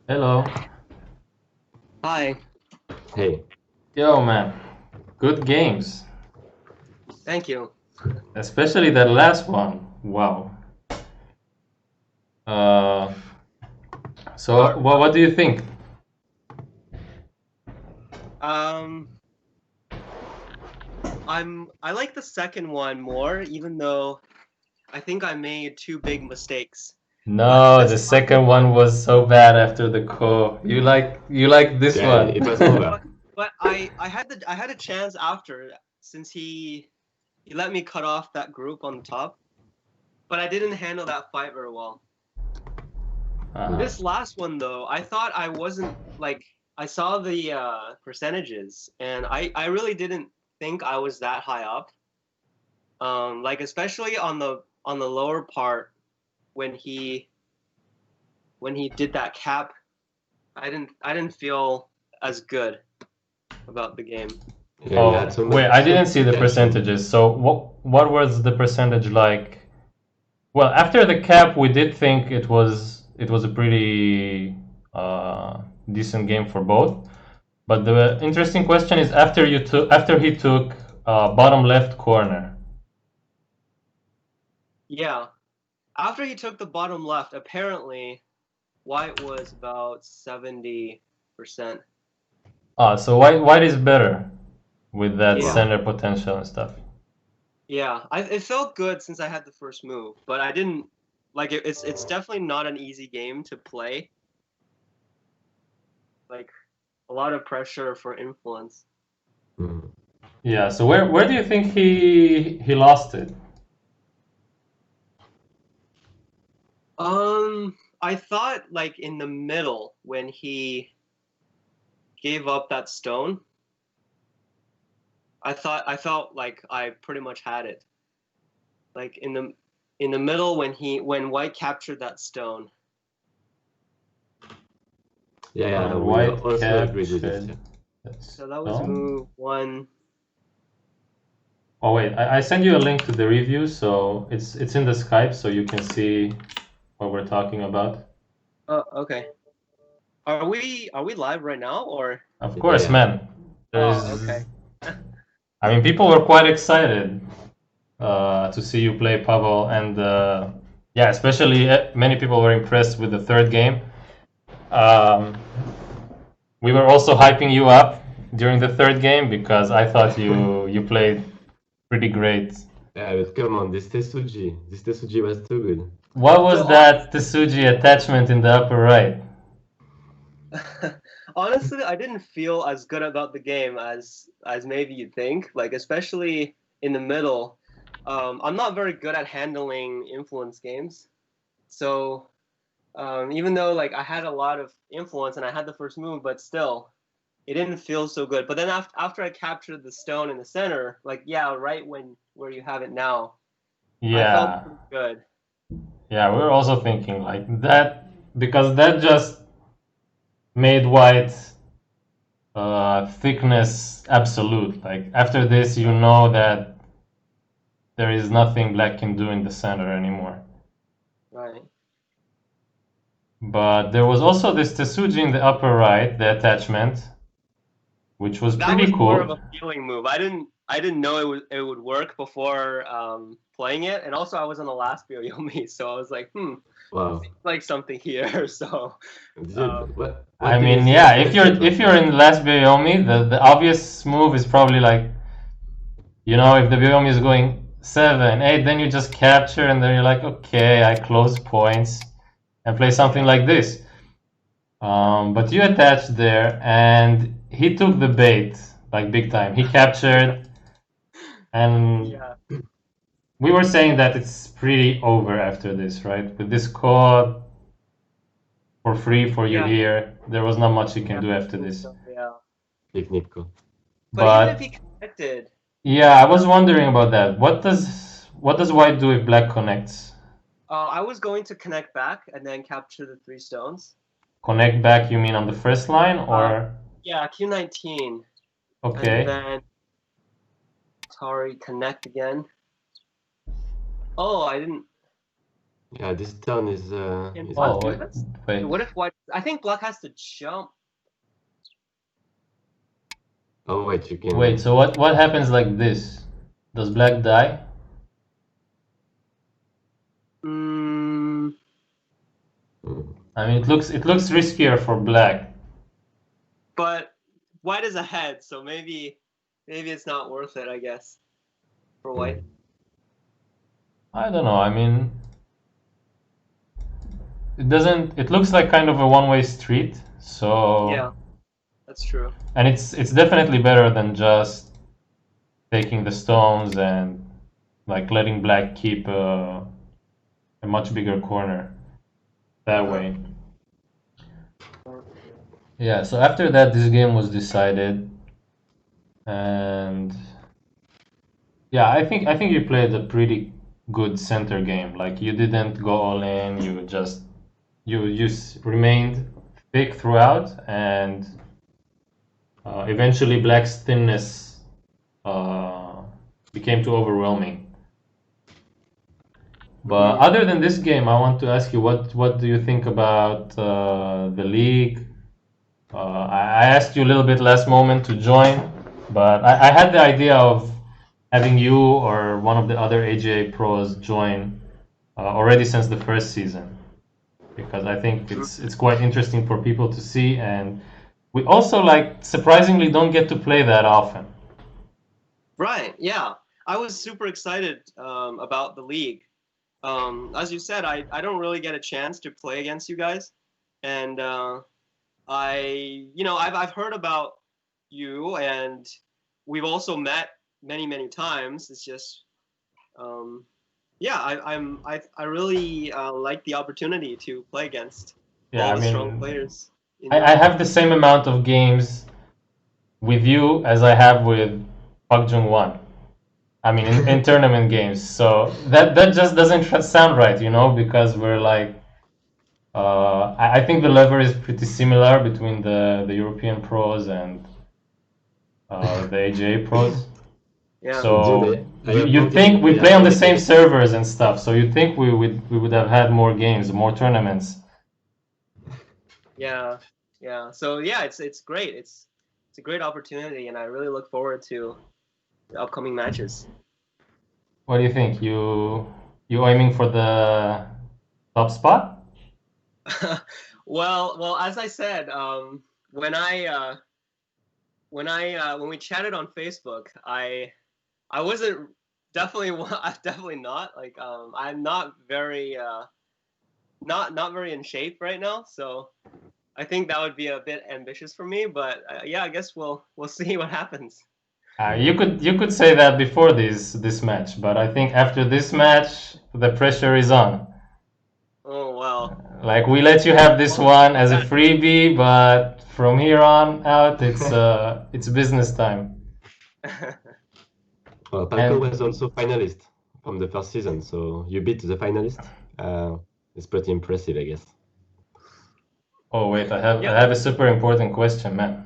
Hello. Hi, Hey, Yo, man. Good games. thank you. Especially that last one. Wow. Uh, so, Are, what do you think? um, I like the second one more, even though I think I made two big mistakes. But No, this the last second one one, was so bad after the co. You like this yeah, one. it was over. but but I had a chance after since he let me cut off that group on the top, but I didn't handle that fight very well. Uh-huh. This last one though, I thought I wasn't like I saw the percentages and I really didn't think I was that high up. Like especially on the lower part when he did that cap, I didn't feel as good about the game. Yeah, you had Oh, wait, I so didn't much see the potential. percentages. So, what was the percentage like? Well, after the cap, we did think it was a pretty decent game for both. But the interesting question is after he took bottom left corner. Yeah, after he took the bottom left, apparently White was about 70%. So white is better with that Yeah, Wow. center potential and stuff. yeah. It felt good since I had the first move, but I didn't like it. It's definitely not an easy game to play. Like a lot of pressure for influence. Mm. Yeah. So where do you think he lost it? I thought like in the middle when he gave up that stone, I felt like I pretty much had it. Like in the middle when White captured that stone. Yeah, we White also agreed with this. captured Yeah. that So that was stone. move one. Oh wait, I sent you a link to the review, so it's in the Skype, so you can see what we're talking about. Oh, okay. Are we live right now or? Of Yeah, course, yeah. man. Oh, okay. There's, I mean, people were quite excited to see you play Pavol, and yeah, especially many people were impressed with the third game. Um, we were also hyping you up during the third game because I thought you played pretty great. Yeah, but come on, this Tesuji. This Tesuji was too good. What So was that Tsuji attachment in the upper right? honestly, I didn't feel as good about the game as maybe you'd think. Like especially in the middle, I'm not very good at handling influence games. So even though like I had a lot of influence and I had the first move, but still, it didn't feel so good. But then after I captured the stone in the center, like yeah, right when where you have it now, I felt Yeah, pretty good. yeah, we were also thinking like that because that just made white thickness absolute. Like after this, you know that there is nothing black can do in the center anymore. Right. But there was also this Tesuji in the upper right, the attachment, which was That pretty was more of cool. a feeling move. I didn't know it would work before playing it, and also I was on the last Byoyomi, so I was like, Wow. seems like something here. So um, What I did you mean, see yeah, after if the you're cap? if you're in last Byoyomi, the obvious move is probably like, if the Byoyomi is going 7, 8, then you just capture and then you're like, okay, I close points and play something yeah, like this. But you attached there, and he took the bait like big time. He captured, and yeah, we were saying that it's pretty over after this, right? With this code for free for you yeah, here, there was not much you can yeah. do I after think this. so. Yeah, Technical. but even if But he connected, yeah, I was that wondering about that. What does white do if black connects? I was going to connect back and then capture the three stones. Connect back, you mean on the first line, Uh, or yeah, Q19, and okay? then sorry, connect again. Oh, I didn't. Yeah, this turn is Can is black Oh, do good. this? wait. What if white? I think black has to jump. Oh wait, you can. Wait, so what happens like this? Does black die? Mm, Mm. I mean, it looks riskier for black. but white is ahead, so maybe it's not worth it, I guess, for white. I don't know. I mean, it doesn't. It looks like kind of a one-way street. So, Yeah, that's true. and it's definitely better than just taking the stones and like letting black keep a much bigger corner that Uh-huh. way. Yeah. So after that, this game was decided, and yeah, I think you played a pretty good center game. Like you didn't go all in. You just remained thick throughout, and eventually black's thinness uh, became too overwhelming. But Mhm. other than this game, I want to ask you what do you think about the league? I asked you a little bit last moment to join, but I had the idea of having you or one of the other AGA pros join already since the first season, because I think it's quite interesting for people to see, and we also like surprisingly don't get to play that often. Right. Yeah, I was super excited about the league. As you said, I don't really get a chance to play against you guys, and I've heard about you, and we've also met many times. It's just yeah, I really like the opportunity to play against Yeah, all I the strong mean, players in I Europe. have the same amount of games with you as I have with Park Jung Won. I mean, in tournament games. So that just doesn't sound right, because we're like, I think the level is pretty similar between the European pros and the AGA pros. Yeah, Dude, So I you have you wanted to think we play play on the already same against you. servers and stuff? So you think we would have had more games, more tournaments? yeah, yeah. So yeah, it's great. It's a great opportunity, and I really look forward to the upcoming matches. What do you think? You aiming for the top spot? Well, as I said, when when we chatted on Facebook, I wasn't definitely definitely not like I'm not very not very in shape right now, so I think that would be a bit ambitious for me. But yeah, I guess we'll see what happens. You could say that before this match, but I think after this match the pressure is on. Oh well, Like we let you have this well, one as a that freebie, but from here on out it's business time. Well, Palko And was also finalist from the first season, so you beat the finalist. It's pretty impressive, I guess. oh wait, I have yeah. I have a super important question, man.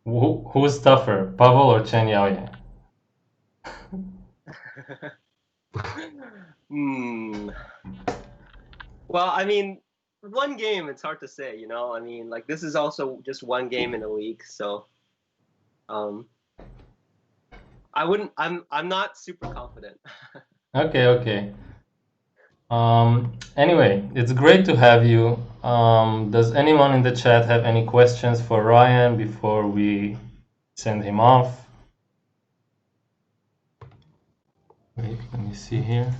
Who's tougher, Pavel or Chen Yaoye? Hmm. Well, I mean, one game, it's hard to say, you know. I mean, like this is also just one game in a league, so um, I wouldn't. I'm not super confident. Okay, okay. Anyway, it's great to have you. Does anyone in the chat have any questions for Ryan before we send him off? Wait, let me see here.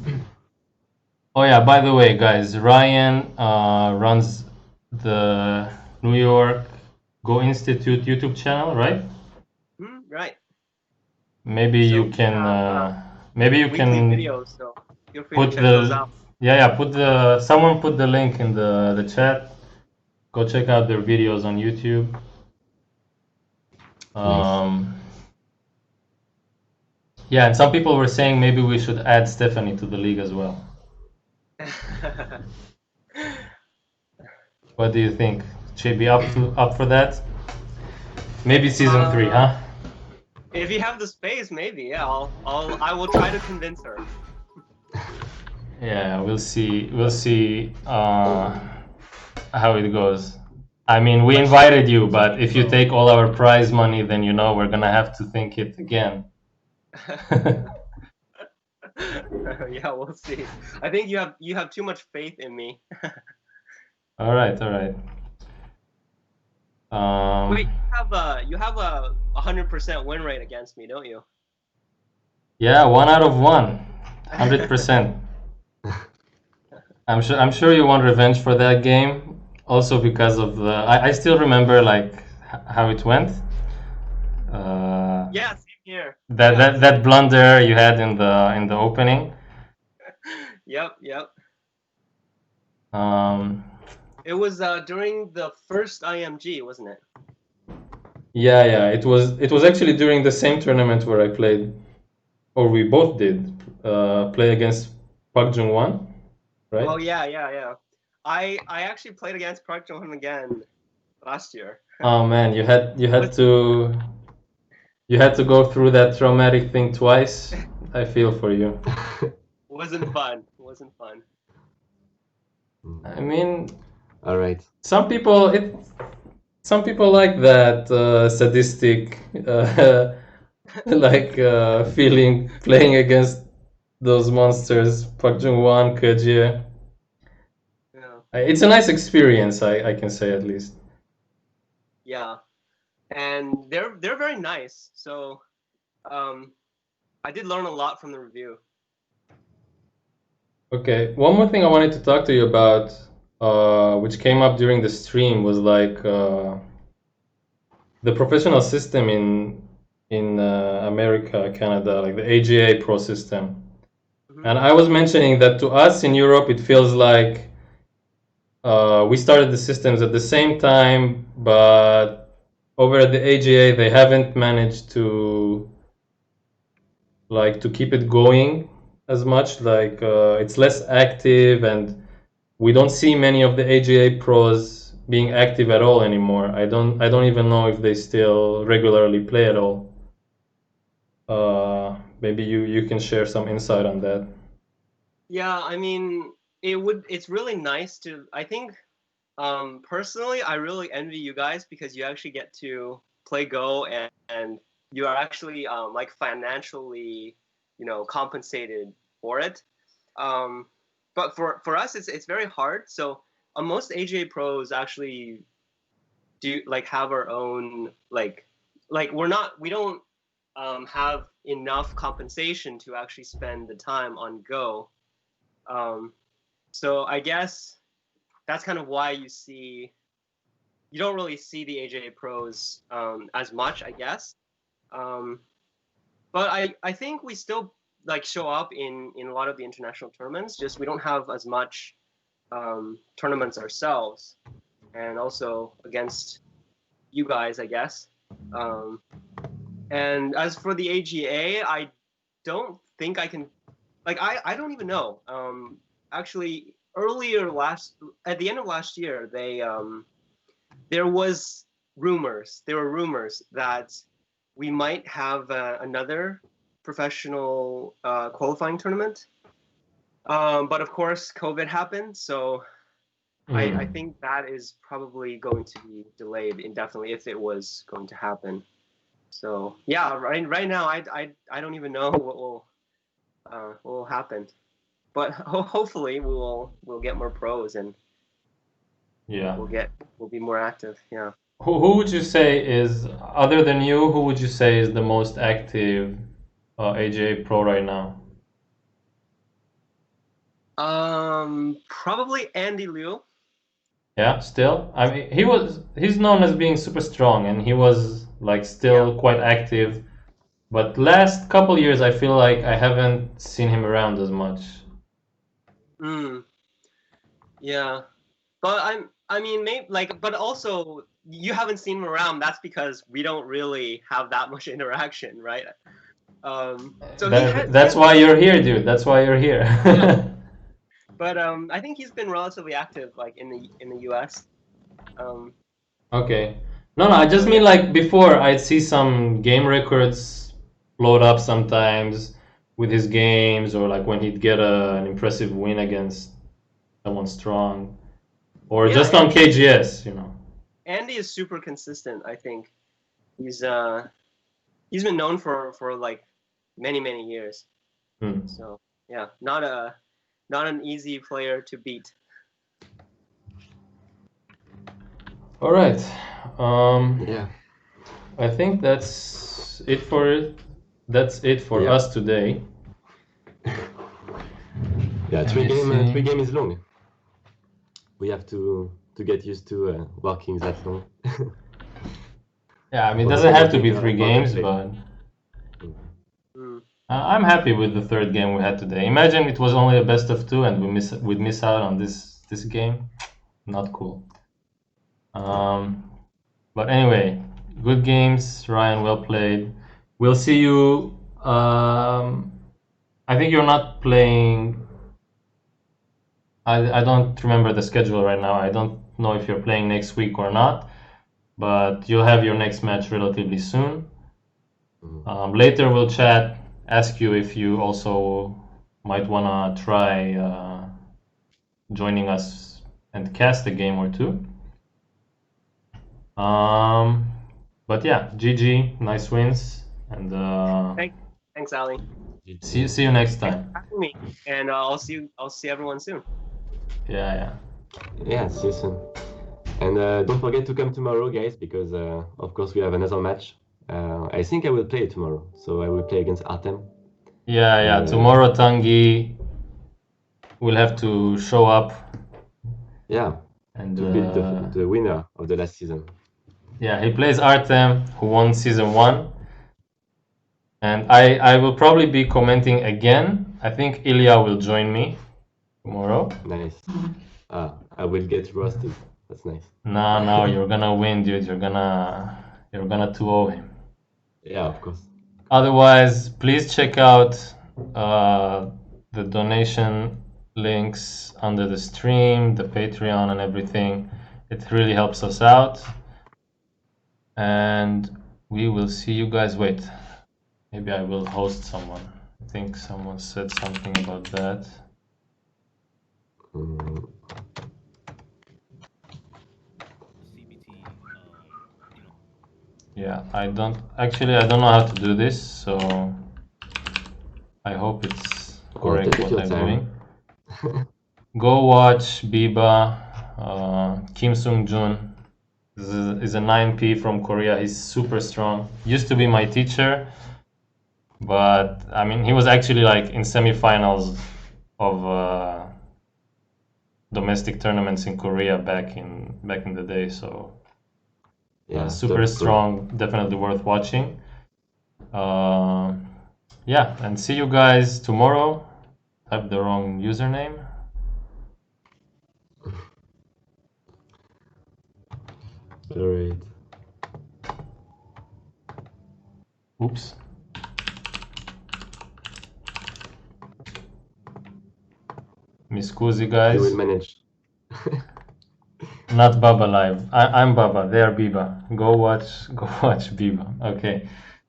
Oh yeah, by the way, guys, Ryan runs the New York Go Institute YouTube channel, right? Right. Maybe So you we can have maybe you weekly can videos, so feel free to put check those the out. put the someone put the link in the chat. Go check out their videos on YouTube. Nice. Um, yeah, and some people were saying maybe we should add Stephanie to the league as well. What do you think? Should be up for that? Maybe season 3, uh, huh? if you have the space, maybe. Yeah, I will try to convince her. Yeah, we'll see. We'll see how it goes. I mean, we Let's invited you, see. but if you take all our prize money, then you know we're gonna have to think it again. Yeah, we'll see. I think you have too much faith in me. All right, all right. Wait, you have a 100% win rate against me, don't you? Yeah, 1 out of 1, 100%. I'm sure you want revenge for that game, also because of the. I still remember like how it went. Yeah, same here. That Yeah. that blunder you had in the opening. Yep, yep. Um, It was during the first IMG, wasn't it? yeah, it was actually during the same tournament where I played, or we both did, play against Park Jung Won, right? Oh yeah, yeah, yeah. I actually played against Park Jong-un again last year. Oh man, you had to go through that traumatic thing twice. I feel for you. Wasn't fun. Wasn't fun. I mean, All right. some people like that sadistic like feeling playing against those monsters, Park Jung Won, Kejie. Yeah. It's a nice experience, I can say at least. Yeah. And they're very nice. So I did learn a lot from the review. Okay, one more thing I wanted to talk to you about, which came up during the stream, was like the professional system in America, Canada, like the AGA Pro system. Mhm. And I was mentioning that to us in Europe, it feels like we started the systems at the same time, but over at the AGA, they haven't managed to keep it going as much. Like it's less active, and we don't see many of the AGA pros being active at all anymore. I don't even know if they still regularly play at all. Maybe you can share some insight on that. Yeah, I mean, it's really nice to, I think, personally, I really envy you guys because you actually get to play Go and you are actually like financially, compensated for it. Um, but for us, it's very hard. So most AGA pros actually do like have our own like we don't have enough compensation to actually spend the time on Go. Um, so I guess that's kind of why you don't really see the AJA pros as much, I guess. Um, but I think we still like show up in a lot of the international tournaments. Just we don't have as much tournaments ourselves, and also against you guys, I guess. Um, and as for the AGA, I don't think I can. Like I don't even know. Actually, at the end of last year, there were rumors that we might have another professional qualifying tournament. But of course, COVID happened, so I think that is probably going to be delayed indefinitely if it was going to happen. So yeah, right now I don't even know what will happen. But hopefully we'll get more pros and Yeah. we'll be more active. Yeah. Who would you say is, other than you, who would you say is the most active AGA pro right now? Probably Andy Liu. Yeah, still. I mean, he's known as being super strong, and he was like still quite active. But last couple years, I feel like I haven't seen him around as much. Mm, yeah. But I mean, maybe like, but also you haven't seen him around. That's because we don't really have that much interaction, right? So That's why you're here, dude. That's why you're here. but I think he's been relatively active, like in the U.S. Um, Okay. No, I just mean like before I'd see some game records float up sometimes with his games, or like when he'd get an impressive win against someone strong, or Yeah, just on KGS, you know. Andy is super consistent. I think he's been known for like many years. Hmm. So yeah, not an easy player to beat. All right. Yeah. I think that's it for Yeah. us today. Yeah, Let me see. three game is long. We have to get used to working that long. Yeah, I mean, it For the doesn't have to be commentator 3 and for games, the but Mm. I'm happy with the third game we had today. Imagine it was only a best of 2 and we'd miss out on this game. Not cool. But anyway, good games, Ryan. Well played. We'll see you. I think you're not playing. I don't remember the schedule right now. I don't know if you're playing next week or not, but you'll have your next match relatively soon. Later we'll chat, ask you if you also might wanna try joining us and cast a game or two. But yeah, GG, nice wins, and Thanks, Ali. see you next Thanks time. for having me, and I'll see everyone soon. Yeah. Yeah, see you soon. And don't forget to come tomorrow, guys, because of course we have another match. I think I will play tomorrow, so I will play against Artem. Yeah. Tomorrow Tanguy will have to show up. Yeah, And to beat the winner of the last season. yeah, he plays Artem, who won season 1. And I will probably be commenting again. I think Ilya will join me tomorrow. Nice. I will get roasted. That's nice. No, you're gonna win, dude. You're gonna 2-0 him. Yeah, of course. Otherwise, please check out the donation links under the stream, the Patreon, and everything. It really helps us out. And we will see you guys. Wait, maybe I will host someone. I think someone said something about that. Yeah, I don't know how to do this, so I hope it's correct take what your I'm time. doing. Go watch Biba, Kim Sung Jun is a 9P from Korea. He's super strong. Used to be my teacher, but I mean he was actually like in semifinals of domestic tournaments in Korea back in the day. So Yeah, super top, strong, definitely worth watching. Yeah, and see you guys tomorrow. Type the wrong username. Alright. Oops. Mi scusi, You guys. will manage. Not Baba Live. I'm Baba. They are Biba. Go watch Biba. Okay.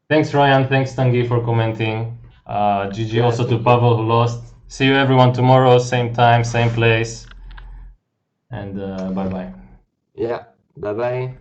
Thanks, Ryan. Thanks, Tanguy, for commenting. GG Yeah, also to thank you. Pavel, who lost. See you everyone tomorrow, same time, same place. And bye bye. Yeah, bye bye.